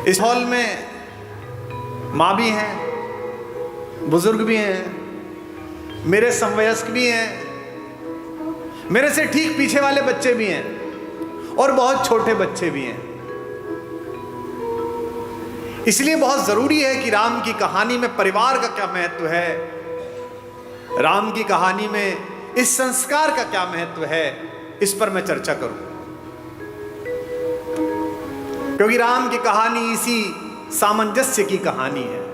इस हॉल में माँ भी हैं, बुजुर्ग भी हैं, मेरे समवयस्क भी हैं, मेरे से ठीक पीछे वाले बच्चे भी हैं और बहुत छोटे बच्चे भी हैं। इसलिए बहुत जरूरी है कि राम की कहानी में परिवार का क्या महत्व है, राम की कहानी में इस संस्कार का क्या महत्व है, इस पर मैं चर्चा करूं। क्योंकि राम की कहानी इसी सामंजस्य की कहानी है,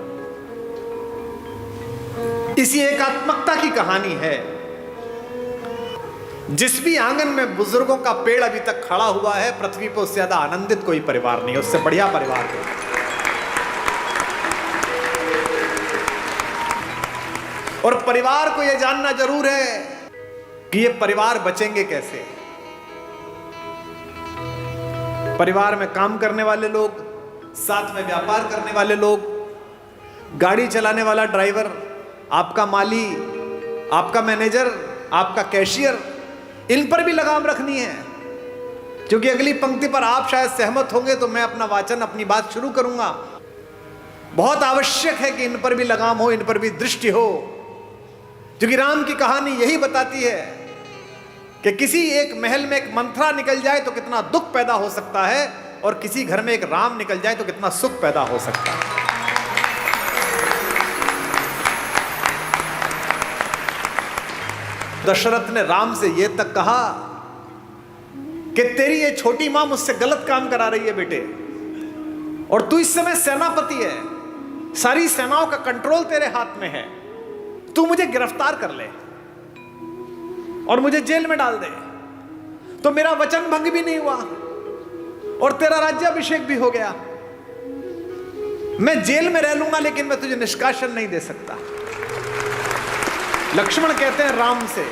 इसी एकात्मकता की कहानी है। जिस भी आंगन में बुजुर्गों का पेड़ अभी तक खड़ा हुआ है, पृथ्वी पर उससे ज्यादा आनंदित कोई परिवार नहीं, उससे बढ़िया परिवार कोई। और परिवार को यह जानना जरूर है कि ये परिवार बचेंगे कैसे। परिवार में काम करने वाले लोग, साथ में व्यापार करने वाले लोग, गाड़ी चलाने वाला ड्राइवर, आपका माली, आपका मैनेजर, आपका कैशियर, इन पर भी लगाम रखनी है। क्योंकि अगली पंक्ति पर आप शायद सहमत होंगे तो मैं अपना वाचन, अपनी बात शुरू करूंगा। बहुत आवश्यक है कि इन पर भी लगाम हो, इन पर भी दृष्टि हो। क्योंकि राम की कहानी यही बताती है कि किसी एक महल में एक मंथरा निकल जाए तो कितना दुख पैदा हो सकता है, और किसी घर में एक राम निकल जाए तो कितना सुख पैदा हो सकता है। दशरथ ने राम से यह तक कहा कि तेरी ये छोटी मां मुझसे गलत काम करा रही है बेटे, और तू इस समय सेनापति है, सारी सेनाओं का कंट्रोल तेरे हाथ में है, तू मुझे गिरफ्तार कर ले और मुझे जेल में डाल दे तो मेरा वचन भंग भी नहीं हुआ और तेरा राज्याभिषेक भी हो गया। मैं जेल में रह लूंगा लेकिन मैं तुझे निष्कासन नहीं दे सकता। लक्ष्मण कहते हैं राम से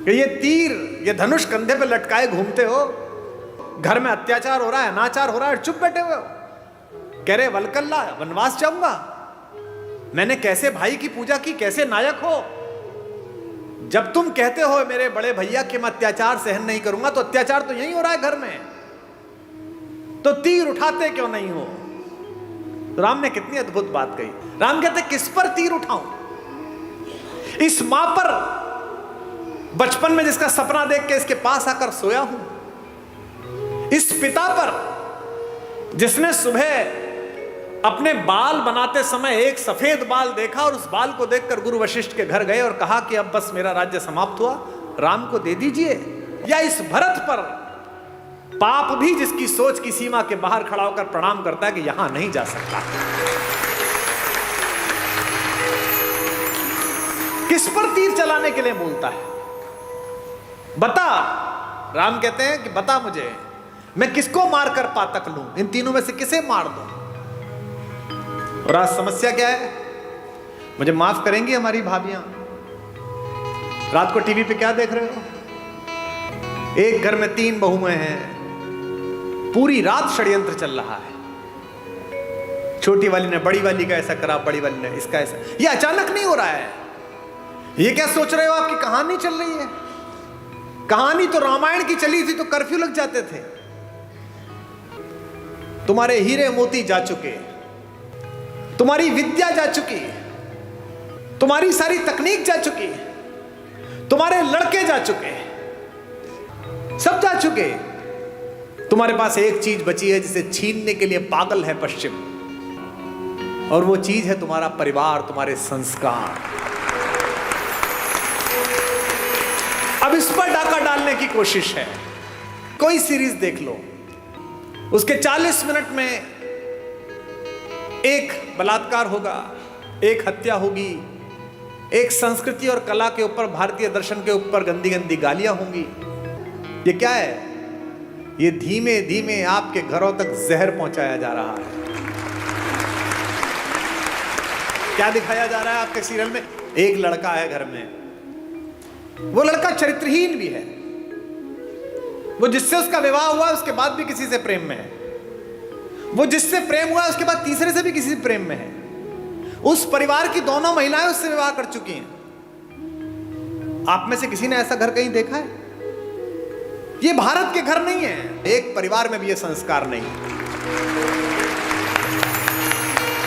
कि ये तीर, ये धनुष कंधे पे लटकाए घूमते हो, घर में अत्याचार हो रहा है, अनाचार हो रहा है, चुप बैठे हुए हो। कह रहे वलकल्ला, वनवास जाऊंगा, मैंने कैसे भाई की पूजा की, कैसे नायक हो। जब तुम कहते हो मेरे बड़े भैया कि मैं अत्याचार सहन नहीं करूंगा, तो अत्याचार तो यही हो रहा है घर में, तो तीर उठाते क्यों नहीं हो। तो राम ने कितनी अद्भुत बात कही। राम कहते किस पर तीर उठाऊं, इस मां पर बचपन में जिसका सपना देख के इसके पास आकर सोया हूं, इस पिता पर जिसने सुबह अपने बाल बनाते समय एक सफेद बाल देखा और उस बाल को देखकर गुरु वशिष्ठ के घर गए और कहा कि अब बस मेरा राज्य समाप्त हुआ, राम को दे दीजिए। या इस भरत पर पाप भी जिसकी सोच की सीमा के बाहर खड़ा होकर प्रणाम करता है कि यहां नहीं जा सकता। किस पर तीर चलाने के लिए बोलता है, बता। राम कहते हैं कि बता मुझे, मैं किसको मारकर पातक लूं, इन तीनों में से किसे मार दूं। और आज समस्या क्या है, मुझे माफ करेंगी हमारी भाभियां, रात को टीवी पे क्या देख रहे हो, एक घर में 3 बहुएं हैं, पूरी रात षड्यंत्र चल रहा है। छोटी वाली ने बड़ी वाली का ऐसा करा, बड़ी वाली ने इसका ऐसा। ये अचानक नहीं हो रहा है। ये क्या सोच रहे हो, आपकी कहानी चल रही है। कहानी तो रामायण की चली थी तो कर्फ्यू लग जाते थे। तुम्हारे हीरे मोती जा चुके, तुम्हारी विद्या जा चुकी, तुम्हारी सारी तकनीक जा चुकी, तुम्हारे लड़के जा चुके, सब जा चुके। तुम्हारे पास एक चीज बची है जिसे छीनने के लिए पागल है पश्चिम, और वो चीज है तुम्हारा परिवार, तुम्हारे संस्कार। अब इस पर डाका डालने की कोशिश है। कोई सीरीज देख लो, उसके 40 मिनट में एक बलात्कार होगा, एक हत्या होगी, एक संस्कृति और कला के ऊपर, भारतीय दर्शन के ऊपर गंदी गंदी गालियां होंगी। ये क्या है, ये धीमे धीमे आपके घरों तक जहर पहुंचाया जा रहा है। क्या दिखाया जा रहा है आपके सीरियल में, एक लड़का है घर में, वो लड़का चरित्रहीन भी है, वो जिससे उसका विवाह हुआ उसके बाद भी किसी से प्रेम में है, वो जिससे प्रेम हुआ उसके बाद तीसरे से भी किसी से प्रेम में है। उस परिवार की दोनों महिलाएं उससे विवाह कर चुकी हैं। आप में से किसी ने ऐसा घर कहीं देखा है? ये भारत के घर नहीं है, एक परिवार में भी ये संस्कार नहीं।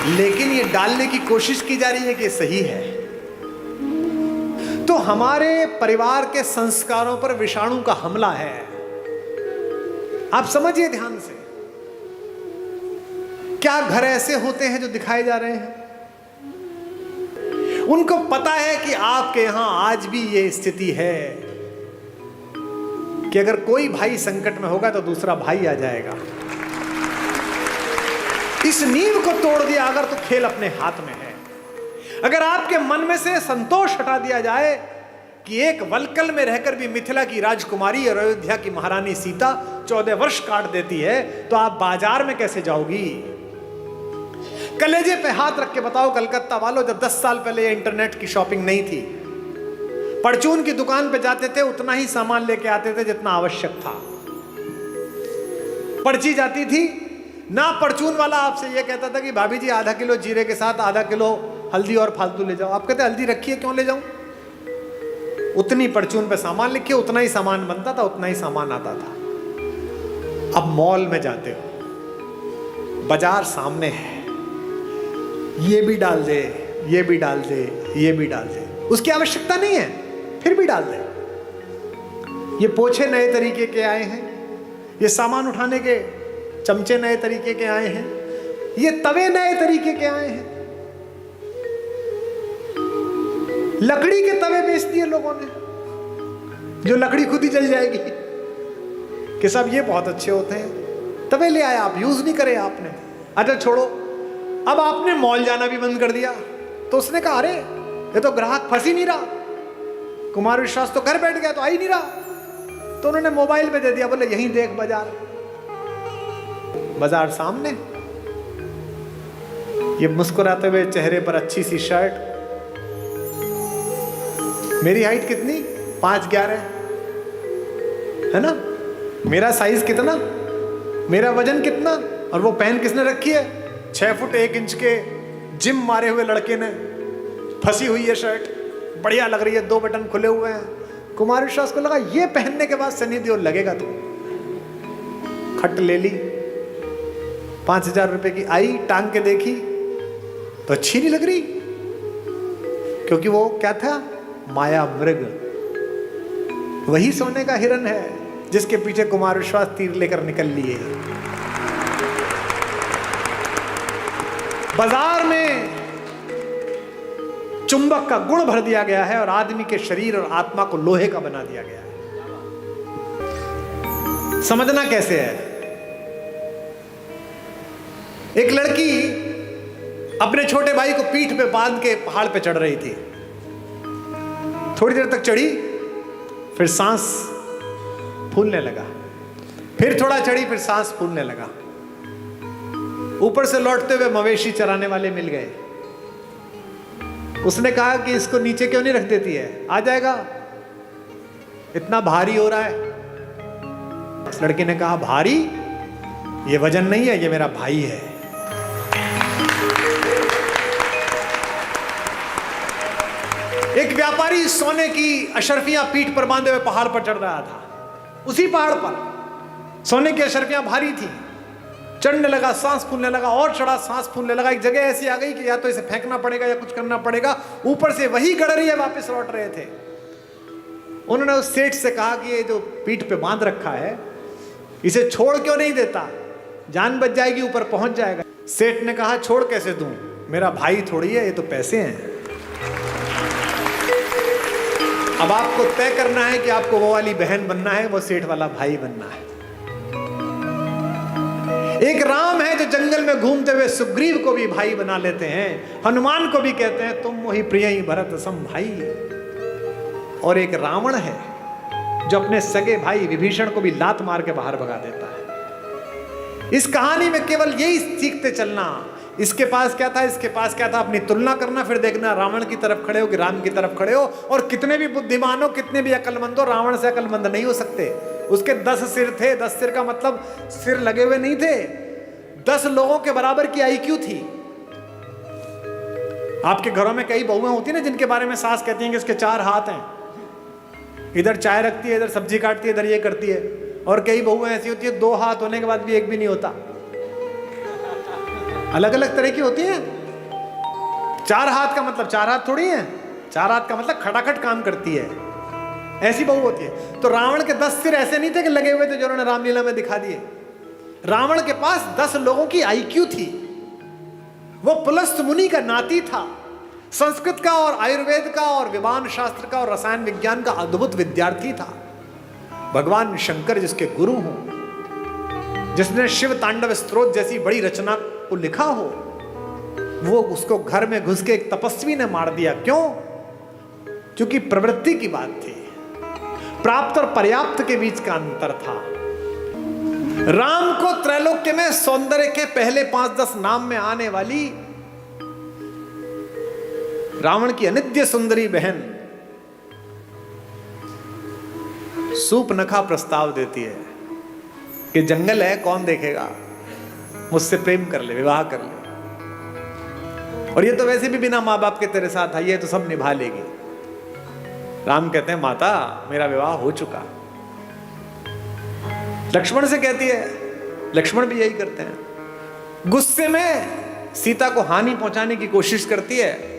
लेकिन ये डालने की कोशिश की जा रही है कि ये सही है। तो हमारे परिवार के संस्कारों पर विषाणु का हमला है। आप समझिए ध्यान से, क्या घर ऐसे होते हैं जो दिखाए जा रहे हैं? उनको पता है कि आपके यहां आज भी ये स्थिति है कि अगर कोई भाई संकट में होगा तो दूसरा भाई आ जाएगा। इस नींव को तोड़ दिया अगर तो खेल अपने हाथ में है। अगर आपके मन में से संतोष हटा दिया जाए कि एक वलकल में रहकर भी मिथिला की राजकुमारी और अयोध्या की महारानी सीता 14 वर्ष काट देती है, तो आप बाजार में कैसे जाओगी? कलेजे पे हाथ रख के बताओ कलकत्ता वालों, जब 10 साल पहले इंटरनेट की शॉपिंग नहीं थी, परचून की दुकान पे जाते थे, उतना ही सामान लेके आते थे जितना आवश्यक था। पर्ची जाती थी ना, परचून वाला आपसे यह कहता था कि भाभी जी आधा किलो जीरे के साथ आधा किलो हल्दी और फालतू ले जाओ। आप कहते हल्दी रखी है, क्यों ले जाऊं? उतनी परचून पे सामान लिखिए, उतना ही सामान बनता था, उतना ही सामान आता था। अब मॉल में जाते हो, बाजार सामने है, ये भी डाल दे, ये भी डाल दे, ये भी डाल दे, उसकी आवश्यकता नहीं है, फिर भी डाल दे। ये पोछे नए तरीके के आए हैं, ये सामान उठाने के चमचे नए तरीके के आए हैं, ये तवे नए तरीके के आए हैं। लकड़ी के तवे बेच दिए लोगों ने, जो लकड़ी खुद ही जल जाएगी, कि सब ये बहुत अच्छे होते हैं। तवे ले आए, आप यूज नहीं करे आपने। अच्छा छोड़ो, अब आपने मॉल जाना भी बंद कर दिया, तो उसने कहा अरे ये तो ग्राहक फंस ही नहीं रहा, कुमार विश्वास तो घर बैठ गया, तो आ ही नहीं रहा, तो उन्होंने मोबाइल पे दे दिया, बोले यहीं देख बाजार। बाजार सामने, ये मुस्कुराते हुए चेहरे पर अच्छी सी शर्ट, मेरी हाइट कितनी? 5'11" है ना? मेरा साइज कितना, मेरा वजन कितना, और वो पहन किसने रखी है? 6 फुट 1 इंच के जिम मारे हुए लड़के ने, फंसी हुई है शर्ट, बढ़िया लग रही है, 2 बटन खुले हुए हैं। कुमार विश्वास को लगा ये पहनने के बाद सनी देओल लगेगा, तो खट ले ली, 5000 रुपए की आई, टांग के देखी तो अच्छी नहीं लग रही, क्योंकि वो क्या था? माया मृग। वही सोने का हिरन है जिसके पीछे कुमार विश्वास तीर लेकर निकल लिए। बाजार में चुंबक का गुण भर दिया गया है और आदमी के शरीर और आत्मा को लोहे का बना दिया गया है। समझना कैसे है? एक लड़की अपने छोटे भाई को पीठ पे बांध के पहाड़ पे चढ़ रही थी। थोड़ी देर तक चढ़ी, फिर सांस फूलने लगा, फिर थोड़ा चढ़ी, फिर सांस फूलने लगा। ऊपर से लौटते हुए मवेशी चराने वाले मिल गए। उसने कहा कि इसको नीचे क्यों नहीं रख देती है, आ जाएगा, इतना भारी हो रहा है। उस लड़की ने कहा भारी? ये वजन नहीं है, ये मेरा भाई है। एक व्यापारी सोने की अशर्फियां पीठ पर बांधे हुए पहाड़ पर चढ़ रहा था। उसी पहाड़ पर सोने की अशर्फियां भारी थी, चढ़ने लगा, सांस फूलने लगा, और चढ़ा, सांस फूलने लगा। एक जगह ऐसी आ गई कि या तो इसे फेंकना पड़ेगा या कुछ करना पड़ेगा। ऊपर से वही गडरिया वापस लौट रहे थे। उन्होंने उस सेठ से कहा कि ये जो पीठ पे बांध रखा है, इसे छोड़ क्यों नहीं देता, जान बच जाएगी, ऊपर पहुंच जाएगा। सेठ ने कहा छोड़ कैसे दूं, मेरा भाई थोड़ी है, ये तो पैसे हैं। अब आपको तय करना है कि आपको वो वाली बहन बनना है, वो सेठ वाला भाई बनना है। एक राम है जो जंगल में घूमते हुए सुग्रीव को भी भाई बना लेते हैं, हनुमान को भी कहते हैं तुम मोहि प्रिय भरत सम भाई। और एक रावण है जो अपने सगे भाई विभीषण को भी लात मार के बाहर भगा देता है। इस कहानी में केवल यही सीखते चलना, इसके पास क्या था, इसके पास क्या था, अपनी तुलना करना, फिर देखना रावण की तरफ खड़े हो कि राम की तरफ खड़े हो। और कितने भी बुद्धिमान हो, कितने भी अकलमंद हो, रावण से अकलमंद नहीं हो सकते। उसके 10 सिर थे। 10 सिर का मतलब सिर लगे हुए नहीं थे, 10 लोगों के बराबर की IQ थी। आपके घरों में कई बहुएं होती ना, जिनके बारे में सास कहती हैं कि इसके 4 हाथ हैं, इधर चाय रखती है, इधर सब्जी काटती है, इधर ये करती है। और कई बहुएं ऐसी होती है 2 हाथ होने के बाद भी एक भी नहीं होता। अलग अलग तरह की होती हैं। 4 हाथ का मतलब 4 हाथ थोड़ी है, 4 हाथ का मतलब खटाखट काम करती है, ऐसी बहू होती है। तो रावण के 10 सिर ऐसे नहीं थे कि लगे हुए थे जो उन्होंने रामलीला में दिखा दिए। रावण के पास 10 लोगों की आईक्यू थी। वो पुलस्त मुनि का नाती था। संस्कृत का और आयुर्वेद का और विमान शास्त्र का और रसायन विज्ञान का अद्भुत विद्यार्थी था। भगवान शंकर जिसके गुरु हो, जिसने शिव तांडव स्तोत्र जैसी बड़ी रचना को लिखा हो, वो उसको घर में घुस के एक तपस्वी ने मार दिया। क्यों? क्योंकि प्रवृत्ति की बात थी। प्राप्त और पर्याप्त के बीच का अंतर था। राम को त्रैलोक्य में सौंदर्य के पहले 5-10 नाम में आने वाली रावण की अनित्य सुंदरी बहन सूपनखा प्रस्ताव देती है कि जंगल है, कौन देखेगा, मुझसे प्रेम कर ले, विवाह कर ले, और ये तो वैसे भी बिना माँ बाप के तेरे साथ आई है, तो सब निभा लेगी। राम कहते हैं माता मेरा विवाह हो चुका। लक्ष्मण से कहती है, लक्ष्मण भी यही करते हैं। गुस्से में सीता को हानि पहुंचाने की कोशिश करती है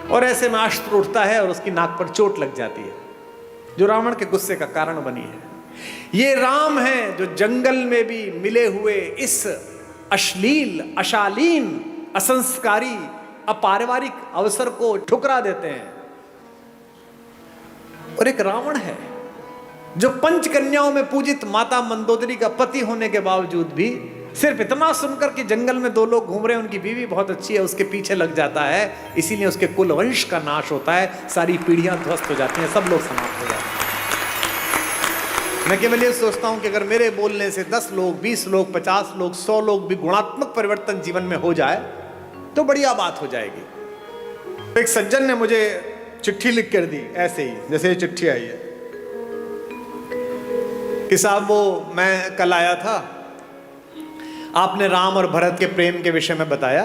और ऐसे में अस्त्र उठता है और उसकी नाक पर चोट लग जाती है, जो रावण के गुस्से का कारण बनी है। ये राम है जो जंगल में भी मिले हुए इस अश्लील, अशालीन, असंस्कारी, अपारिवारिक अवसर को ठुकरा देते हैं। और एक रावण है जो पंचकन्याओं में पूजित माता मंदोदरी का पति होने के बावजूद भी सिर्फ इतना सुनकर कि जंगल में 2 लोग घूम रहे हैं, उनकी बीवी बहुत अच्छी है, उसके पीछे लग जाता है। इसीलिए उसके कुल वंश का नाश होता है, सारी पीढ़ियां ध्वस्त हो जाती हैं, सब लोग समाप्त हो जाते हैं। मैं केवल ये सोचता हूं कि अगर मेरे बोलने से 10 लोग, 20 लोग, 50 लोग, 100 लोग भी गुणात्मक परिवर्तन जीवन में हो जाए तो बढ़िया बात हो जाएगी। एक सज्जन ने मुझे चिट्ठी लिख कर दी, ऐसे ही जैसे ये चिट्ठी आई है कि साहब वो मैं कल आया था, आपने राम और भरत के प्रेम के विषय में बताया,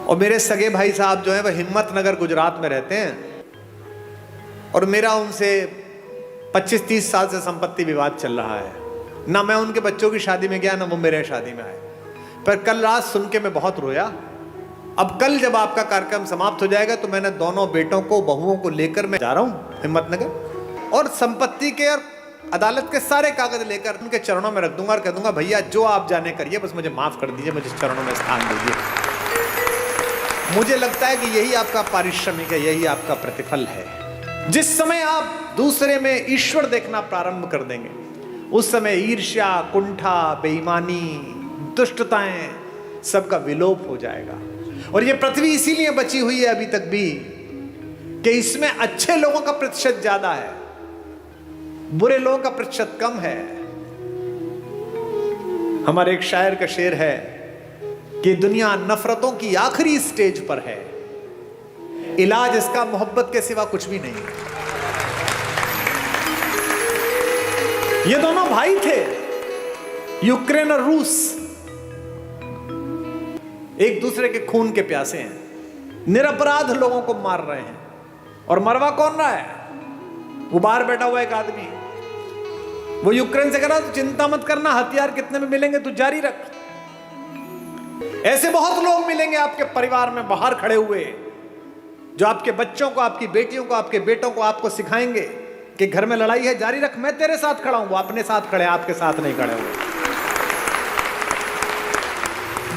और मेरे सगे भाई साहब जो हैं वह हिम्मतनगर गुजरात में रहते हैं, और मेरा उनसे 25-30 साल से संपत्ति विवाद चल रहा है। ना मैं उनके बच्चों की शादी में गया, ना वो मेरे शादी में आए। पर कल रात सुन के मैं बहुत रोया। अब कल जब आपका कार्यक्रम समाप्त हो जाएगा तो मैंने दोनों बेटों को, बहुओं को लेकर मैं जा रहा हूं हिम्मतनगर, और संपत्ति के और अदालत के सारे कागज लेकर उनके चरणों में रख दूंगा और कह दूंगा भैया जो आप जाने करिए, बस मुझे माफ कर दीजिए, मुझे चरणों में स्थान दीजिए। मुझे लगता है कि यही आपका पारिश्रमिक है, यही आपका प्रतिफल है। जिस समय आप दूसरे में ईश्वर देखना प्रारंभ कर देंगे, उस समय ईर्ष्या, कुंठा, बेईमानी, दुष्टताएं सबका विलोप हो जाएगा। और ये पृथ्वी इसीलिए बची हुई है अभी तक भी कि इसमें अच्छे लोगों का प्रतिशत ज्यादा है, बुरे लोगों का प्रतिशत कम है। हमारे एक शायर का शेर है कि दुनिया नफरतों की आखिरी स्टेज पर है, इलाज इसका मोहब्बत के सिवा कुछ भी नहीं है। ये दोनों भाई थे, यूक्रेन और रूस, एक दूसरे के खून के प्यासे हैं, निरपराध लोगों को मार रहे हैं। और मरवा कौन रहा है? वो बाहर बैठा हुआ एक आदमी, वो यूक्रेन से कह रहा, तो चिंता मत करना, हथियार कितने में मिलेंगे तू जारी रख। ऐसे बहुत लोग मिलेंगे आपके परिवार में बाहर खड़े हुए, जो आपके बच्चों को, आपकी बेटियों को, आपके बेटों को आपको सिखाएंगे कि घर में लड़ाई है, जारी रख, मैं तेरे साथ खड़ा हूं। वो अपने साथ खड़े, आपके साथ नहीं खड़े हुए।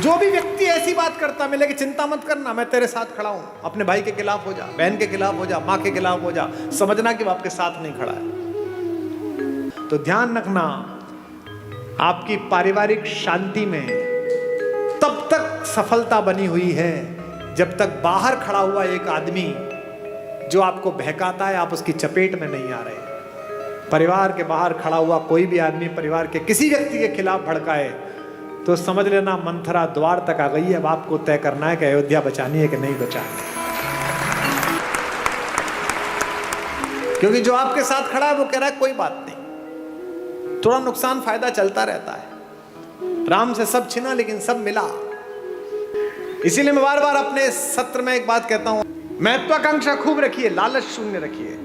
जो भी व्यक्ति ऐसी बात करता मिले कि चिंता मत करना, मैं तेरे साथ खड़ा हूं, अपने भाई के खिलाफ हो जा, बहन के खिलाफ हो जा, मां के खिलाफ हो जा, समझना कि वो आपके साथ नहीं खड़ा है। तो ध्यान रखना, आपकी पारिवारिक शांति में तब तक सफलता बनी हुई है जब तक बाहर खड़ा हुआ एक आदमी जो आपको बहकाता है, आप उसकी चपेट में नहीं आ रहे। परिवार के बाहर खड़ा हुआ कोई भी आदमी परिवार के किसी व्यक्ति के खिलाफ भड़काए तो समझ लेना मंथरा द्वार तक आ गई है। अब आपको तय करना है कि अयोध्या बचानी है कि नहीं बचानी। क्योंकि जो आपके साथ खड़ा है वो कह रहा है कोई बात नहीं, थोड़ा नुकसान फायदा चलता रहता है। राम से सब छिना लेकिन सब मिला। इसीलिए मैं बार बार अपने सत्र में एक बात कहता हूं, महत्वाकांक्षा खूब रखिए, लालच शून्य रखिए।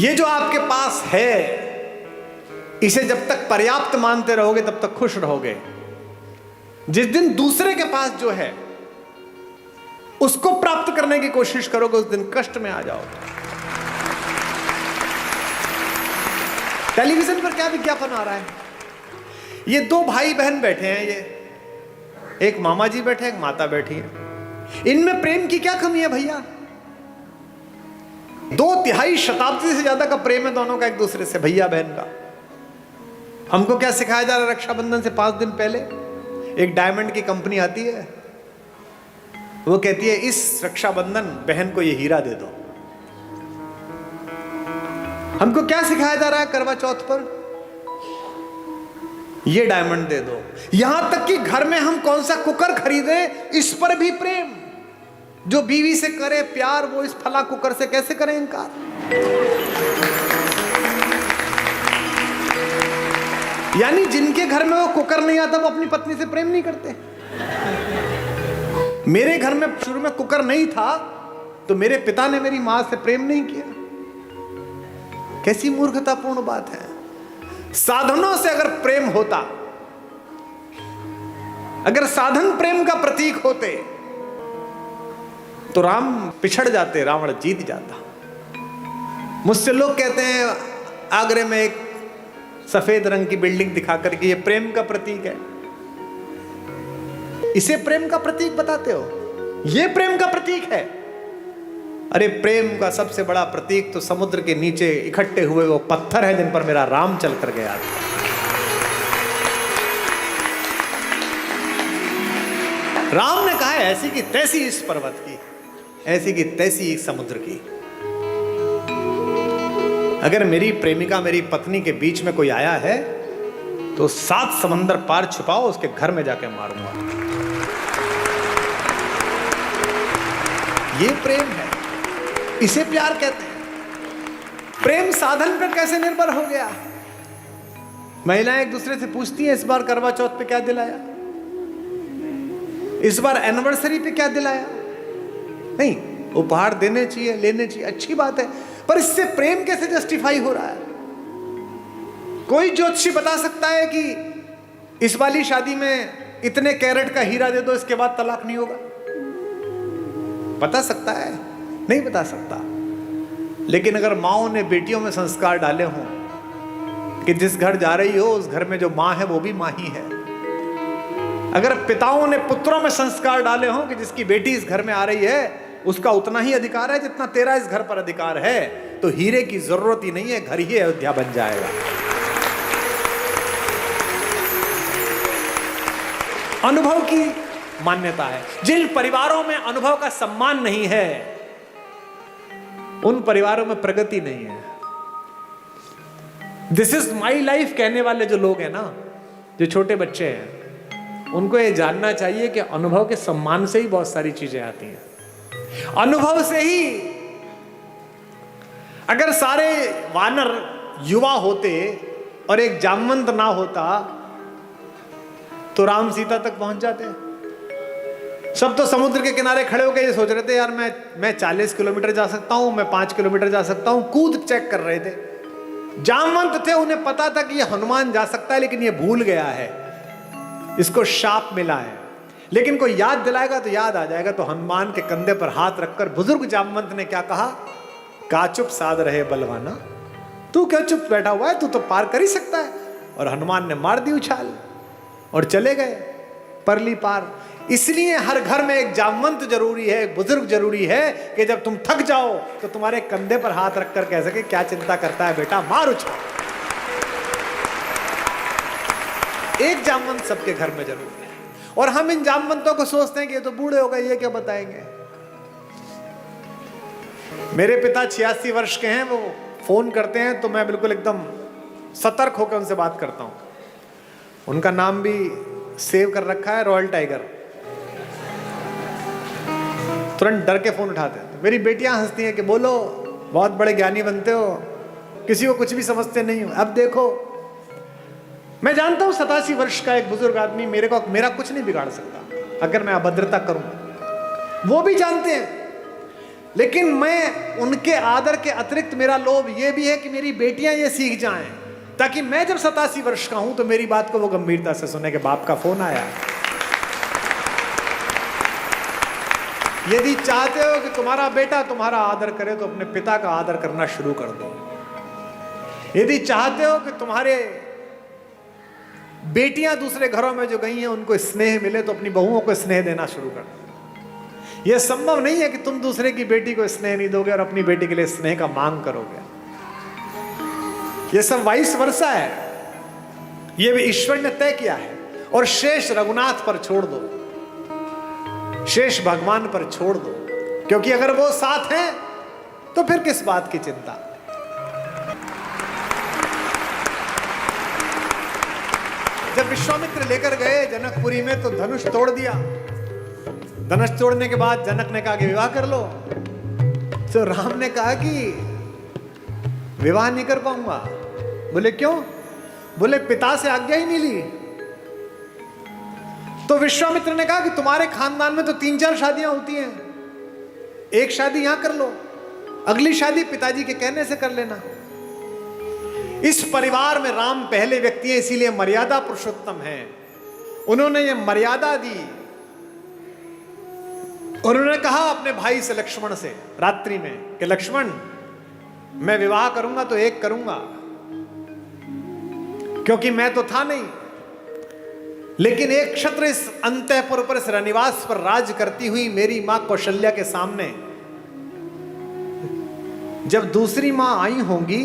ये जो आपके पास है, इसे जब तक पर्याप्त मानते रहोगे तब तक खुश रहोगे। जिस दिन दूसरे के पास जो है उसको प्राप्त करने की कोशिश करोगे, उस दिन कष्ट में आ जाओगे। टेलीविजन पर क्या विज्ञापन आ रहा है? ये दो भाई बहन बैठे हैं, ये एक मामा जी बैठे, एक माता बैठी है। इनमें प्रेम की क्या कमी है भैया? 2 शताब्दी से ज्यादा का प्रेम है दोनों का एक दूसरे से, भैया बहन का। हमको क्या सिखाया जा रहा है? रक्षाबंधन से 5 दिन पहले एक डायमंड की कंपनी आती है, वो कहती है इस रक्षाबंधन बहन को ये हीरा दे दो। हमको क्या सिखाया जा रहा है करवा चौथ पर? ये डायमंड दे दो। यहां तक कि घर में हम कौन सा कुकर खरीदे, इस पर भी प्रेम। जो बीवी से करे प्यार, वो इस फला कुकर से कैसे करे इनकार? यानी जिनके घर में वो कुकर नहीं आता, वो अपनी पत्नी से प्रेम नहीं करते। मेरे घर में शुरू में कुकर नहीं था, तो मेरे पिता ने मेरी मां से प्रेम नहीं किया। कैसी मूर्खतापूर्ण बात है। साधनों से अगर प्रेम होता, अगर साधन प्रेम का प्रतीक होते, तो राम पिछड़ जाते, रावण जीत जाता। मुझसे लोग कहते हैं आगरे में एक सफेद रंग की बिल्डिंग दिखाकर कि ये प्रेम का प्रतीक है। इसे प्रेम का प्रतीक बताते हो? ये प्रेम का प्रतीक है? अरे प्रेम का सबसे बड़ा प्रतीक तो समुद्र के नीचे इकट्ठे हुए वो पत्थर है जिन पर मेरा राम चल कर गया था। राम ने कहा है ऐसी की तैसी इस पर्वत की, ऐसी की तैसी इस समुद्र की। अगर मेरी प्रेमिका मेरी पत्नी के बीच में कोई आया है तो 7 समंदर पार छुपाओ, उसके घर में जाके मारूंगा। ये प्रेम है, इसे प्यार कहते हैं। प्रेम साधन पर कैसे निर्भर हो गया? महिलाएं एक दूसरे से पूछती हैं इस बार करवा चौथ पे क्या दिलाया, इस बार एनिवर्सरी पे क्या दिलाया। नहीं, उपहार देने चाहिए, लेने चाहिए, अच्छी बात है, पर इससे प्रेम कैसे जस्टिफाई हो रहा है? कोई ज्योतिषी बता सकता है कि इस वाली शादी में इतने कैरेट का हीरा दे दो, इसके बाद तलाक नहीं होगा? बता सकता है? नहीं बता सकता। लेकिन अगर माओ ने बेटियों में संस्कार डाले हों कि जिस घर जा रही हो उस घर में जो मां है वो भी मां ही है, अगर पिताओं ने पुत्रों में संस्कार डाले हों कि जिसकी बेटी इस घर में आ रही है उसका उतना ही अधिकार है जितना तेरा इस घर पर अधिकार है, तो हीरे की जरूरत ही नहीं है, घर ही अयोध्या बन जाएगा। अनुभव की मान्यता है। जिन परिवारों में अनुभव का सम्मान नहीं है उन परिवारों में प्रगति नहीं है। दिस इज माई लाइफ कहने वाले जो लोग हैं ना, जो छोटे बच्चे हैं, उनको ये जानना चाहिए कि अनुभव के सम्मान से ही बहुत सारी चीजें आती हैं। अनुभव से ही अगर सारे वानर युवा होते और एक जामवंत ना होता तो राम सीता तक पहुंच जाते। सब तो समुद्र के किनारे खड़े होकर ये सोच रहे थे यार मैं 40 किलोमीटर जा सकता हूं, मैं 5 किलोमीटर जा सकता हूं, कूद चेक कर रहे थे। जामवंत थे, उन्हें पता था कि ये हनुमान जा सकता है, लेकिन ये भूल गया है, इसको शाप मिला है। लेकिन कोई याद दिलाएगा तो याद आ जाएगा। तो हनुमान के कंधे पर हाथ रखकर बुजुर्ग जामवंत ने क्या कहा? का चुप साध रहे बलवाना, तू क्या चुप बैठा हुआ है, तू तो पार कर ही सकता है। और हनुमान ने मार दी उछाल और चले गए परली पार। इसलिए हर घर में एक जामवंत जरूरी है, एक बुजुर्ग जरूरी है कि जब तुम थक जाओ तो तुम्हारे कंधे पर हाथ रखकर कह सके क्या चिंता करता है बेटा, मार उछाल। एक जामवंत सबके घर में जरूरी है। और हम इन जामवंतों को सोचते हैं कि ये तो बूढ़े हो गए, ये क्या बताएंगे। मेरे पिता 86 वर्ष के हैं, वो फोन करते हैं तो मैं बिल्कुल एकदम सतर्क होकर उनसे बात करता हूं। उनका नाम भी सेव कर रखा है, रॉयल टाइगर। तुरंत डर के फोन उठाते हैं। मेरी बेटियां हंसती हैं कि बोलो, बहुत बड़े ज्ञानी बनते हो, किसी को कुछ भी समझते नहीं हो। अब देखो, मैं जानता हूं 87 वर्ष का एक बुजुर्ग आदमी मेरा कुछ नहीं बिगाड़ सकता अगर मैं अभद्रता करूं, वो भी जानते हैं। लेकिन मैं उनके आदर के अतिरिक्त मेरा लोभ ये भी है कि मेरी बेटियां ये सीख जाएं, ताकि मैं जब 87 वर्ष का हूं तो मेरी बात को वो गंभीरता से सुने कि बाप का फोन आया। यदि चाहते हो कि तुम्हारा बेटा तुम्हारा आदर करे तो अपने पिता का आदर करना शुरू कर दो। यदि चाहते हो कि तुम्हारे बेटियां दूसरे घरों में जो गई हैं उनको स्नेह मिले तो अपनी बहुओं को स्नेह देना शुरू कर दो। यह संभव नहीं है कि तुम दूसरे की बेटी को स्नेह नहीं दोगे और अपनी बेटी के लिए स्नेह का मांग करोगे। यह सब वाइस वर्सा है, यह भी ईश्वर ने तय किया है। और शेष रघुनाथ पर छोड़ दो, शेष भगवान पर छोड़ दो, क्योंकि अगर वो साथ हैं तो फिर किस बात की चिंता। जब विश्वामित्र लेकर गए जनकपुरी में तो धनुष तोड़ दिया। धनुष तोड़ने के बाद जनक ने कहा कि विवाह कर लो। तो राम ने कहा कि विवाह नहीं कर पाऊंगा। बोले क्यों? बोले पिता से आज्ञा ही नहीं ली। तो विश्वामित्र ने कहा कि तुम्हारे खानदान में तो 3-4 शादियां होती हैं, एक शादी यहां कर लो, अगली शादी पिताजी के कहने से कर लेना। इस परिवार में राम पहले व्यक्ति है, इसीलिए मर्यादा पुरुषोत्तम है। उन्होंने ये मर्यादा दी। उन्होंने कहा अपने भाई से लक्ष्मण से रात्रि में कि लक्ष्मण, मैं विवाह करूंगा तो एक करूंगा, क्योंकि मैं तो था नहीं, लेकिन एक क्षत्र इस अंतःपुर पर, इस रनिवास पर राज करती हुई मेरी मां कौशल्या के सामने जब दूसरी मां आई होंगी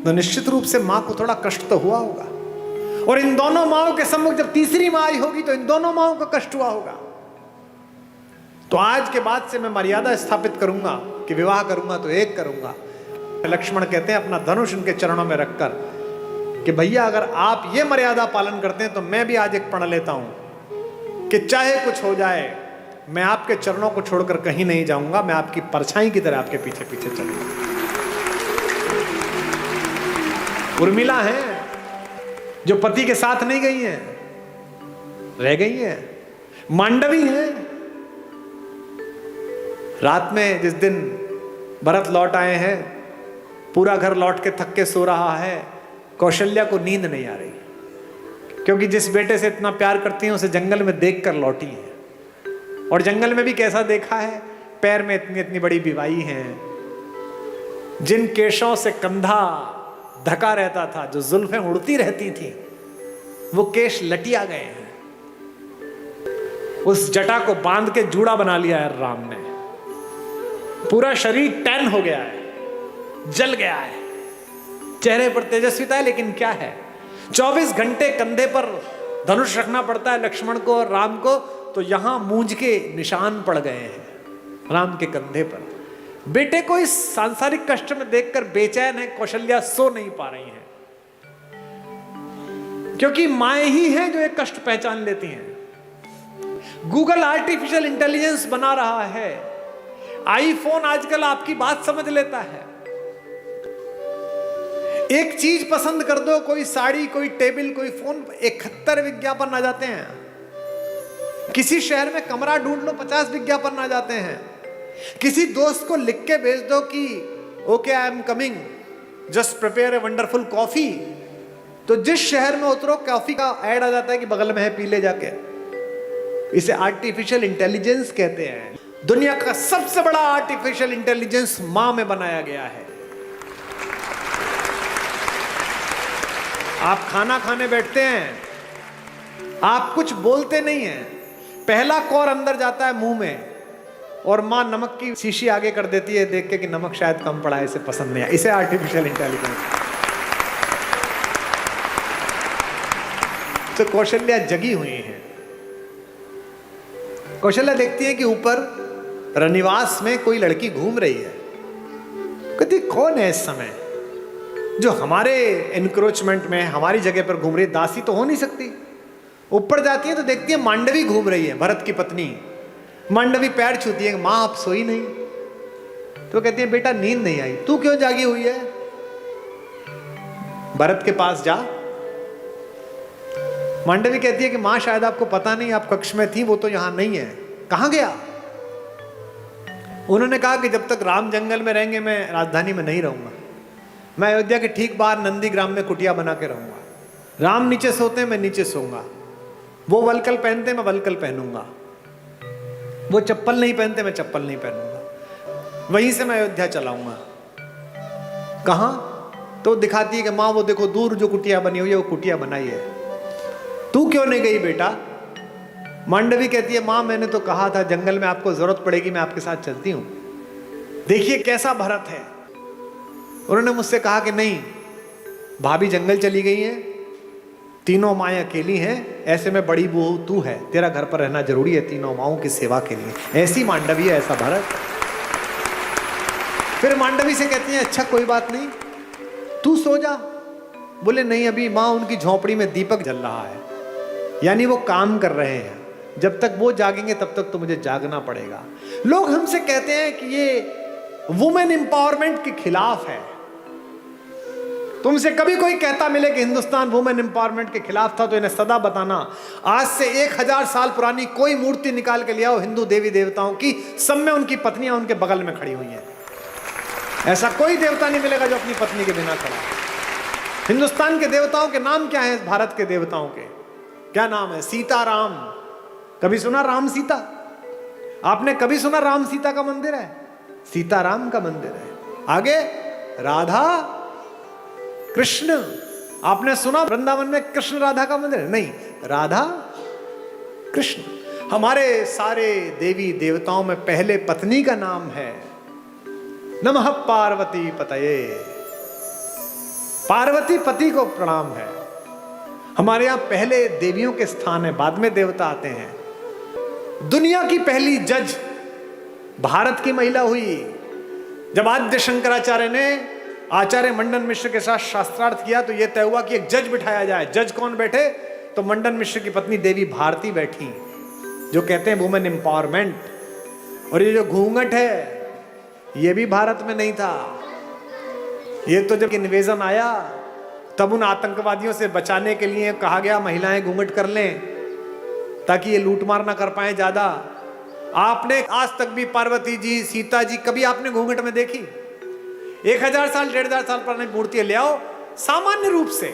तो निश्चित रूप से मां को थोड़ा कष्ट तो हुआ होगा, और इन दोनों माओं के सम्मुख जब तीसरी मां आई होगी तो इन दोनों माओं को कष्ट हुआ होगा। तो आज के बाद से मैं मर्यादा स्थापित करूंगा कि विवाह करूंगा तो एक करूंगा। लक्ष्मण कहते हैं अपना धनुष उनके चरणों में रखकर कि भैया अगर आप ये मर्यादा पालन करते हैं तो मैं भी आज एक प्रण लेता हूं कि चाहे कुछ हो जाए मैं आपके चरणों को छोड़कर कहीं नहीं जाऊंगा, मैं आपकी परछाई की तरह आपके पीछे पीछे चलूंगा। उर्मिला है जो पति के साथ नहीं गई हैं, रह गई हैं। मांडवी है, रात में जिस दिन भरत लौट आए हैं, पूरा घर लौट के थक के सो रहा है, कौशल्या को नींद नहीं आ रही, क्योंकि जिस बेटे से इतना प्यार करती हैं उसे जंगल में देखकर लौटी है। और जंगल में भी कैसा देखा है, पैर में इतनी इतनी बड़ी बिवाई हैं, जिन केशों से कंधा ढका रहता था, जो जुल्फें उड़ती रहती थी, वो केश लटिया गए हैं। उस जटा को बांध के जूड़ा बना लिया है राम ने। पूरा शरीर टैन हो गया है, जल गया है, चेहरे पर तेजस्विता है, लेकिन क्या है, 24 घंटे कंधे पर धनुष रखना पड़ता है लक्ष्मण को और राम को, तो यहां मूंज के निशान पड़ गए हैं राम के कंधे पर। बेटे को इस सांसारिक कष्ट में देखकर बेचैन है कौशल्या, सो नहीं पा रही हैं, क्योंकि माएं ही हैं जो एक कष्ट पहचान लेती हैं। गूगल आर्टिफिशियल इंटेलिजेंस बना रहा है, आईफोन आजकल आपकी बात समझ लेता है। एक चीज पसंद कर दो, कोई साड़ी, कोई टेबल, कोई फोन, 71 विज्ञापन आ जाते हैं। किसी शहर में कमरा ढूंढ लो, 50 विज्ञापन आ जाते हैं। किसी दोस्त को लिख के भेज दो कि okay I am coming, just prepare a wonderful coffee, तो जिस शहर में उतरो कॉफी का ऐड आ जाता है कि बगल में है, पी ले जाके। इसे आर्टिफिशियल इंटेलिजेंस कहते हैं। दुनिया का सबसे बड़ा आर्टिफिशियल इंटेलिजेंस मां में बनाया गया है। आप खाना खाने बैठते हैं, आप कुछ बोलते नहीं हैं, पहला कौर अंदर जाता है मुंह में और मां नमक की शीशी आगे कर देती है देख के कि नमक शायद कम पड़ा है, इसे पसंद नहीं है। इसे आर्टिफिशियल इंटेलिजेंस। तो कौशल्या जगी हुई है। कौशल्या देखती है कि ऊपर रनिवास में कोई लड़की घूम रही है। कहती कौन है इस समय जो हमारे एनक्रोचमेंट में हमारी जगह पर घूम रही है, दासी तो हो नहीं सकती। ऊपर जाती है तो देखती है मांडवी घूम रही है, भरत की पत्नी। मांडवी पैर छूती है, मां आप सोई नहीं? तो कहती है बेटा नींद नहीं आई। तू क्यों जागी हुई है? भरत के पास जा। मांडवी कहती है कि मां शायद आपको पता नहीं, आप कक्ष में थी, वो तो यहां नहीं है। कहां गया? उन्होंने कहा कि जब तक राम जंगल में रहेंगे मैं राजधानी में नहीं रहूंगा, मैं अयोध्या के ठीक बाहर नंदीग्राम में कुटिया बना के रहूंगा। राम नीचे सोते हैं, मैं नीचे सोऊंगा। वो वलकल पहनते हैं, मैं वलकल पहनूंगा। वो चप्पल नहीं पहनते, मैं चप्पल नहीं पहनूंगा, वहीं से मैं अयोध्या चलाऊंगा। कहां? तो दिखाती है कि माँ वो देखो दूर जो कुटिया बनी हुई है वो कुटिया बनाई है, तू क्यों नहीं गई बेटा? मांडवी कहती है माँ मैंने तो कहा था जंगल में आपको जरूरत पड़ेगी मैं आपके साथ चलती हूं। देखिए कैसा भरत है। उन्होंने मुझसे कहा कि नहीं, भाभी जंगल चली गई है, तीनों माएँ अकेली हैं, ऐसे में बड़ी बहू तू है, तेरा घर पर रहना जरूरी है तीनों माओं की सेवा के लिए। ऐसी मांडवी है, ऐसा भरत। फिर मांडवी से कहती है अच्छा कोई बात नहीं, तू सो जा। बोले नहीं, अभी माँ उनकी झोपड़ी में दीपक जल रहा है, यानी वो काम कर रहे हैं, जब तक वो जागेंगे तब तक तो मुझे जागना पड़ेगा। लोग हमसे कहते हैं कि ये वुमेन एम्पावरमेंट के खिलाफ है। तुमसे कभी कोई कहता मिले कि हिंदुस्तान वुमेन एम्पावरमेंट के खिलाफ था तो इन्हें सदा बताना। आज से 1000 साल पुरानी कोई मूर्ति निकाल के ले आओ हिंदू देवी देवताओं की, सब में उनकी पत्नियां उनके बगल में खड़ी हुई हैं। ऐसा कोई देवता नहीं मिलेगा जो अपनी पत्नी के बिना खड़ा। हिंदुस्तान के देवताओं के नाम क्या है? भारत के देवताओं के क्या नाम है? सीता राम। कभी सुना राम सीता? आपने कभी सुना राम सीता का मंदिर है? सीताराम का मंदिर है। आगे राधा कृष्ण। आपने सुना वृंदावन में कृष्ण राधा का मंदिर? नहीं, राधा कृष्ण। हमारे सारे देवी देवताओं में पहले पत्नी का नाम है नमः पार्वती पतये। पार्वती पति को प्रणाम है। हमारे यहां पहले देवियों के स्थान है, बाद में देवता आते हैं। दुनिया की पहली जज भारत की महिला हुई। जब आद्य शंकराचार्य ने आचार्य मंडन मिश्र के साथ शास्त्रार्थ किया तो यह तय हुआ कि एक जज बिठाया जाए। जज कौन बैठे? तो मंडन मिश्र की पत्नी देवी भारती बैठी, जो कहते हैं वुमेन एम्पावरमेंट। और ये जो घूंघट है ये भी भारत में नहीं था। ये तो जब इन्वेजन आया तब उन आतंकवादियों से बचाने के लिए कहा गया महिलाएं घूंघट कर लें ताकि ये लूटमार ना कर पाए ज्यादा। आपने आज तक भी पार्वती जी, सीता जी कभी आपने घूंघट में देखी? 1000 साल 1500 साल पुरानी मूर्तियां ले आओ, सामान्य रूप से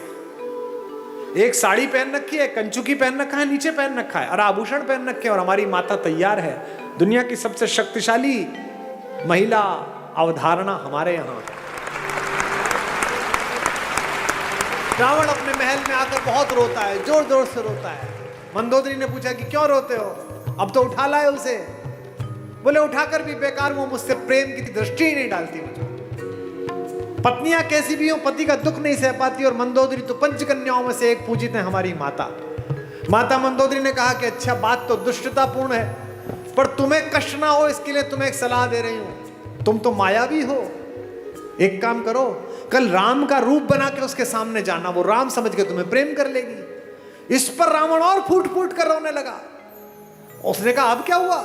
एक साड़ी पहन रखी है, कंचुकी पहन रखा है, नीचे पहन रखा है और आभूषण पहन रखे, और हमारी माता तैयार है। दुनिया की सबसे शक्तिशाली महिला अवधारणा हमारे यहां। रावण अपने महल में आकर बहुत रोता है, जोर जोर से रोता है। मंदोदरी ने पूछा कि क्यों रोते हो? अब तो उठा लाए उसे। बोले उठाकर भी बेकार, वो मुझसे प्रेम की दृष्टि ही नहीं डालती मुझे। पत्नियां कैसी भी हो पति का दुख नहीं सह पाती, और मंदोदरी तो पंचकन्याओं में से एक पूजित है हमारी माता। माता मंदोदरी ने कहा कि अच्छा बात तो दुष्टतापूर्ण है, पर तुम्हें कष्ट ना हो इसके लिए तुम्हें एक सलाह दे रही हूं। तुम तो मायावी हो, एक काम करो, कल राम का रूप बना के उसके सामने जाना, वो राम समझ के तुम्हें प्रेम कर लेगी। इस पर रावण और फूट फूट कर रोने लगा। उसने कहा अब क्या हुआ?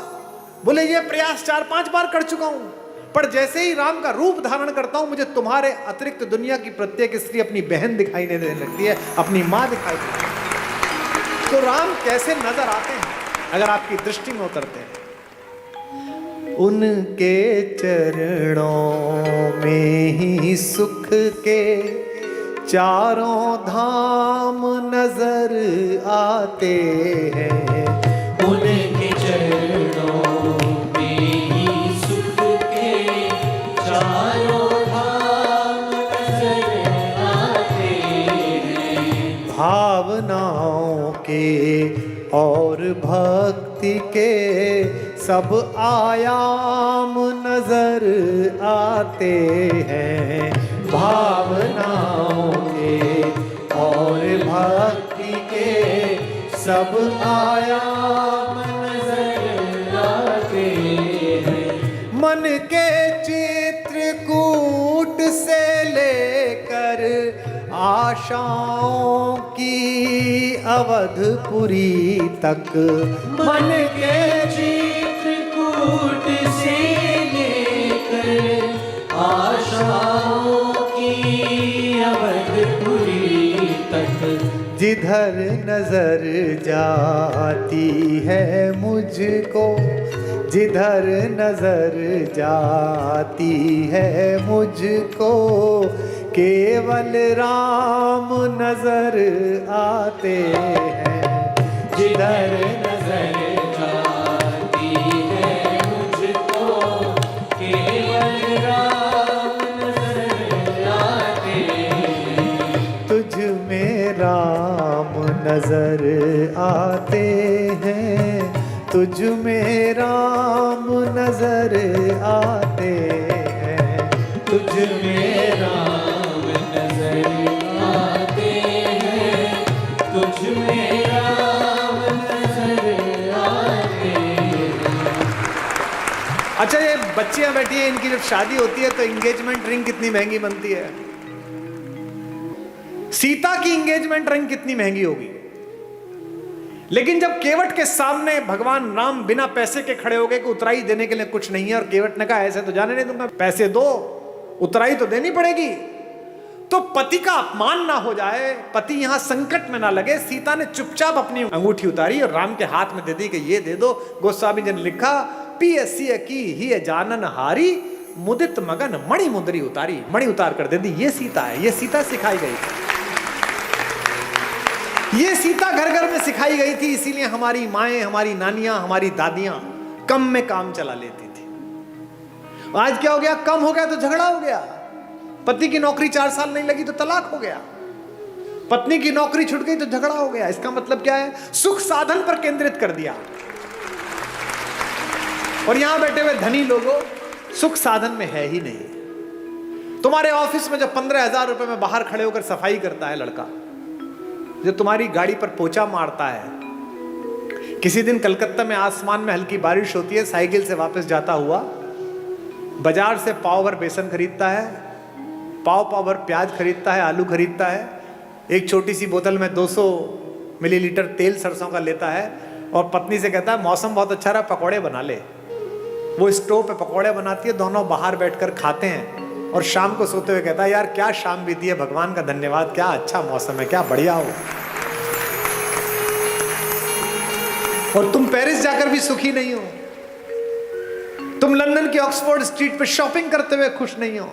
बोले ये प्रयास 4-5 बार कर चुका हूं, पर जैसे ही राम का रूप धारण करता हूं मुझे तुम्हारे अतिरिक्त दुनिया की प्रत्येक स्त्री अपनी बहन दिखाई देने लगती है, अपनी मां दिखाई देती है। तो राम कैसे नजर आते हैं अगर आपकी दृष्टि में उतरते हैं? उनके चरणों में ही सुख के चारों धाम नजर आते हैं। उनके चरणों में ही सुख के चारों धाम नजर आते हैं। भावनाओं के और भक्ति के सब आयाम नजर आते हैं। भावनाओं के और भक्ति के सब आयाम नजर आते हैं। मन के चित्रकूट से लेकर आशाओं की अवधपुरी तक, मन के चित्रकूट से लेकर आशाओं की अवधपुरी तक, जिधर नजर जाती है मुझको, जिधर नजर जाती है मुझको, केवल राम नजर आते हैं। जिधर नजर जाती है राम नजर आते हैं, तुझ में राम नजर आते हैं, तुझ में राम नजर आते हैं, तुझ में राम नजर आते हैं। अच्छा, ये बच्चियां बैठी हैं, इनकी जब शादी होती है तो एंगेजमेंट रिंग कितनी महंगी बनती है। सीता की एंगेजमेंट रिंग कितनी महंगी होगी, लेकिन जब केवट के सामने भगवान राम बिना पैसे के खड़े हो गए कि उतराई देने के लिए कुछ नहीं है, और केवट ने कहा ऐसे तो जाने नहीं दूंगा, पैसे दो, उतराई तो देनी पड़ेगी। तो पति का अपमान ना हो जाए, पति यहां संकट में ना लगे, सीता ने चुपचाप अपनी अंगूठी उतारी और राम के हाथ में दे दी कि ये दे दो। गोस्वामी जी ने लिखा, पियसिय की ही जानन हारी, मुदित मगन मणि मुंदरी उतारी। मणि उतार कर दे दी। ये सीता है, ये सीता सिखाई गई थी, ये सीता घर घर में सिखाई गई थी। इसीलिए हमारी माएं, हमारी नानियां, हमारी दादियां कम में काम चला लेती थी। आज क्या हो गया, कम हो गया तो झगड़ा हो गया। पति की नौकरी 4 साल नहीं लगी तो तलाक हो गया, पत्नी की नौकरी छूट गई तो झगड़ा हो गया। इसका मतलब क्या है, सुख साधन पर केंद्रित कर दिया। और यहां बैठे हुए धनी लोगों, सुख साधन में है ही नहीं। तुम्हारे ऑफिस में जब 15,000 रुपए में बाहर खड़े होकर सफाई करता है लड़का, जो तुम्हारी गाड़ी पर पोछा मारता है, किसी दिन कलकत्ता में आसमान में हल्की बारिश होती है, साइकिल से वापस जाता हुआ बाजार से पाव भर बेसन खरीदता है, पाव भर प्याज खरीदता है, आलू खरीदता है, एक छोटी सी बोतल में 200 मिलीलीटर तेल सरसों का लेता है और पत्नी से कहता है मौसम बहुत अच्छा रहा, पकौड़े बना ले। वो स्टोव पे पकौड़े बनाती है, दोनों बाहर बैठकर खाते हैं और शाम को सोते हुए कहता है यार क्या शाम बीती है, भगवान का धन्यवाद, क्या अच्छा मौसम है, क्या बढ़िया हो। और तुम पेरिस जाकर भी सुखी नहीं हो, तुम लंदन की ऑक्सफोर्ड स्ट्रीट पे शॉपिंग करते हुए खुश नहीं हो,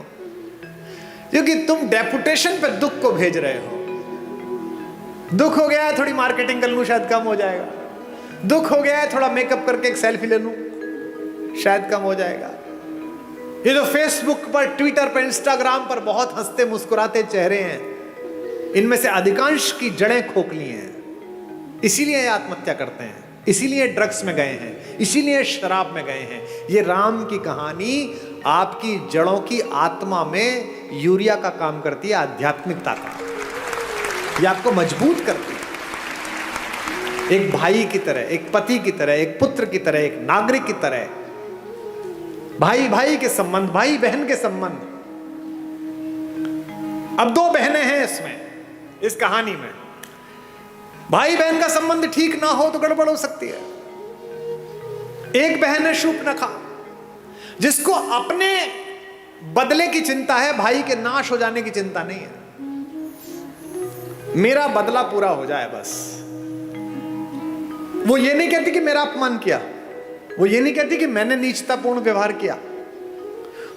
क्योंकि तुम डेपुटेशन पे दुख को भेज रहे हो। दुख हो गया है थोड़ी मार्केटिंग कर लूं शायद कम हो जाएगा, दुख हो गया है थोड़ा मेकअप करके एक सेल्फी ले लूं शायद कम हो जाएगा। ये जो फेसबुक पर, ट्विटर पर, इंस्टाग्राम पर बहुत हंसते मुस्कुराते चेहरे हैं, इनमें से अधिकांश की जड़ें खोखली हैं। इसीलिए आत्महत्या करते हैं, इसीलिए ड्रग्स में गए हैं, इसीलिए शराब में गए हैं। ये राम की कहानी आपकी जड़ों की आत्मा में यूरिया का काम करती है, आध्यात्मिकता का। ये आपको मजबूत करती है, एक भाई की तरह, एक पति की तरह, एक पुत्र की तरह, एक नागरिक की तरह। भाई भाई के संबंध, भाई बहन के संबंध। अब 2 बहनें हैं इसमें, इस कहानी में। भाई बहन का संबंध ठीक ना हो तो गड़बड़ हो सकती है। एक बहन है शूर्पणखा, जिसको अपने बदले की चिंता है, भाई के नाश हो जाने की चिंता नहीं है। मेरा बदला पूरा हो जाए बस। वो ये नहीं कहती कि मेरा अपमान किया, वो ये नहीं कहती कि मैंने नीचतापूर्ण व्यवहार किया,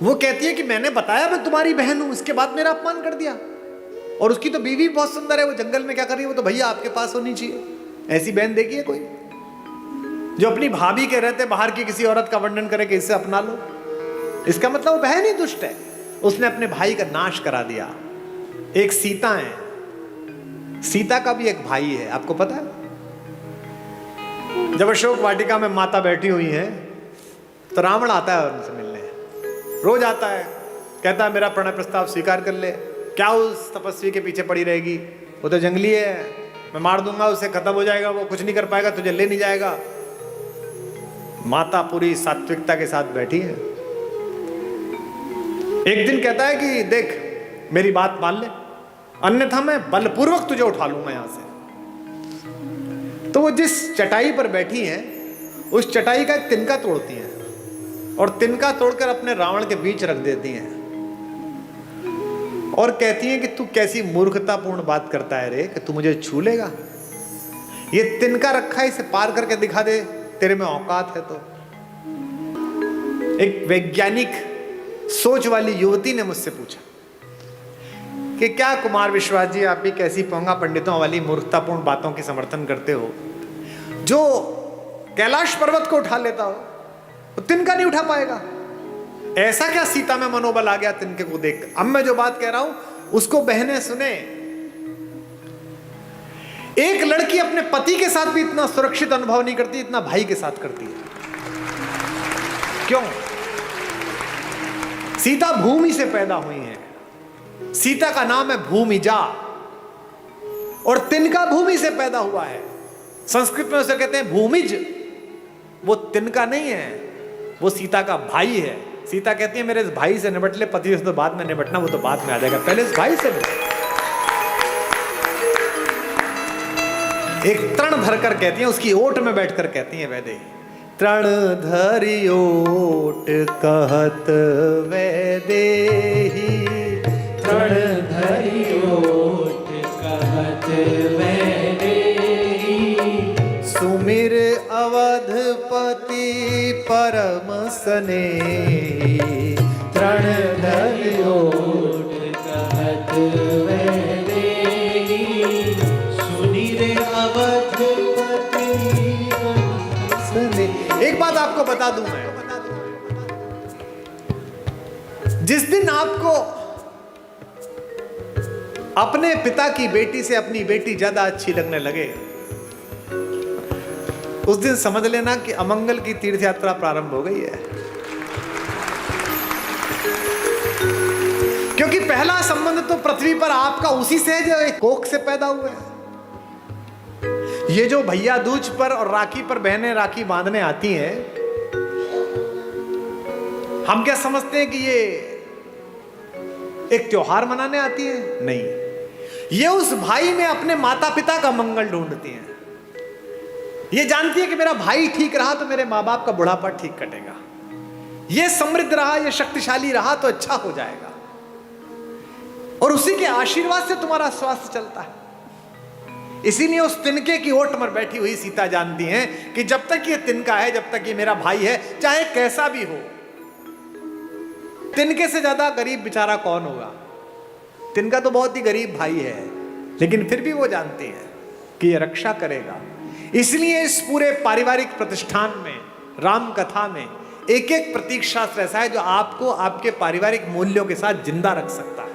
वो कहती है कि मैंने बताया मैं तुम्हारी बहन हूं, इसके बाद मेरा अपमान कर दिया। और उसकी तो बीवी बहुत सुंदर है, वो जंगल में क्या कर रही है, वो तो भैया आपके पास होनी चाहिए। ऐसी बहन देखी है कोई जो अपनी भाभी के रहते बाहर की किसी औरत का वर्णन करे कि इससे अपना लो? इसका मतलब वो बहन ही दुष्ट है, उसने अपने भाई का नाश करा दिया। एक सीता है, सीता का भी एक भाई है, आपको पता है? जब अशोक वाटिका में माता बैठी हुई है तो रावण आता है उनसे मिलने, रोज आता है, कहता है मेरा प्रणय प्रस्ताव स्वीकार कर ले। क्या उस तपस्वी के पीछे पड़ी रहेगी, वो तो जंगली है, मैं मार दूंगा उसे, खत्म हो जाएगा, वो कुछ नहीं कर पाएगा, तुझे ले नहीं जाएगा। माता पूरी सात्विकता के साथ बैठी है। एक दिन कहता है कि देख मेरी बात मान ले, अन्यथा मैं बलपूर्वक तुझे उठा लूंगा यहां से। तो वो जिस चटाई पर बैठी हैं, उस चटाई का एक तिनका तोड़ती हैं और तिनका तोड़कर अपने रावण के बीच रख देती हैं और कहती हैं कि तू कैसी मूर्खतापूर्ण बात करता है रे, कि तू मुझे छू लेगा? ये तिनका रखा है, इसे पार करके दिखा दे, तेरे में औकात है तो। एक वैज्ञानिक सोच वाली युवती ने मुझसे पूछा कि क्या कुमार विश्वास जी आप भी कैसी पोंगा पंडितों वाली मूर्खतापूर्ण बातों की समर्थन करते हो? जो कैलाश पर्वत को उठा लेता हो वो तिनका नहीं उठा पाएगा। ऐसा क्या सीता में मनोबल आ गया तिनके को देख? अब मैं जो बात कह रहा हूं उसको बहनें सुने। एक लड़की अपने पति के साथ भी इतना सुरक्षित अनुभव नहीं करती इतना भाई के साथ करती है। क्यों? सीता भूमि से पैदा हुई है। सीता का नाम है भूमिजा और तिनका भूमि से पैदा हुआ है। संस्कृत में उसे कहते हैं भूमिज। वो तिनका नहीं है, वो सीता का भाई है। सीता कहती है मेरे इस भाई से निपट ले, पति से तो बाद में निपटना, वो तो बाद में आ जाएगा, पहले इस भाई से निपट। एक तृण धरकर कहती है, उसकी ओट में बैठकर कहती है वैदेही, तृण धरि ओट कहत वैदेही, तृण धरि ओट कहत वैदेही, सुमिर अवधपति परम स्नेही, तृण धरि ओट कहत वैदेही, सुनिर अवधपति स्नेही। एक बात आपको बता दूं मैं, जिस दिन आपको अपने पिता की बेटी से अपनी बेटी ज्यादा अच्छी लगने लगे, उस दिन समझ लेना कि अमंगल की तीर्थ यात्रा प्रारंभ हो गई है। क्योंकि पहला संबंध तो पृथ्वी पर आपका उसी से है जो एक कोख से पैदा हुआ है। ये जो भैया दूज पर और राखी पर बहनें राखी बांधने आती हैं, हम क्या समझते हैं कि ये एक त्योहार मनाने आती है? नहीं, ये उस भाई में अपने माता पिता का मंगल ढूंढती हैं। ये जानती है कि मेरा भाई ठीक रहा तो मेरे माँ बाप का बुढ़ापा ठीक कटेगा, ये समृद्ध रहा, ये शक्तिशाली रहा तो अच्छा हो जाएगा, और उसी के आशीर्वाद से तुम्हारा स्वास्थ्य चलता है। इसीलिए उस तिनके की ओट पर बैठी हुई सीता जानती है कि जब तक ये तिनका है, जब तक ये मेरा भाई है, चाहे कैसा भी हो, तिनके से ज्यादा गरीब बेचारा कौन होगा? तिनका तो बहुत ही गरीब भाई है, लेकिन फिर भी वो जानती है कि ये रक्षा करेगा। इसलिए इस पूरे पारिवारिक प्रतिष्ठान में, राम कथा में एक एक प्रतीक शास्त्र ऐसा है जो आपको आपके पारिवारिक मूल्यों के साथ जिंदा रख सकता है।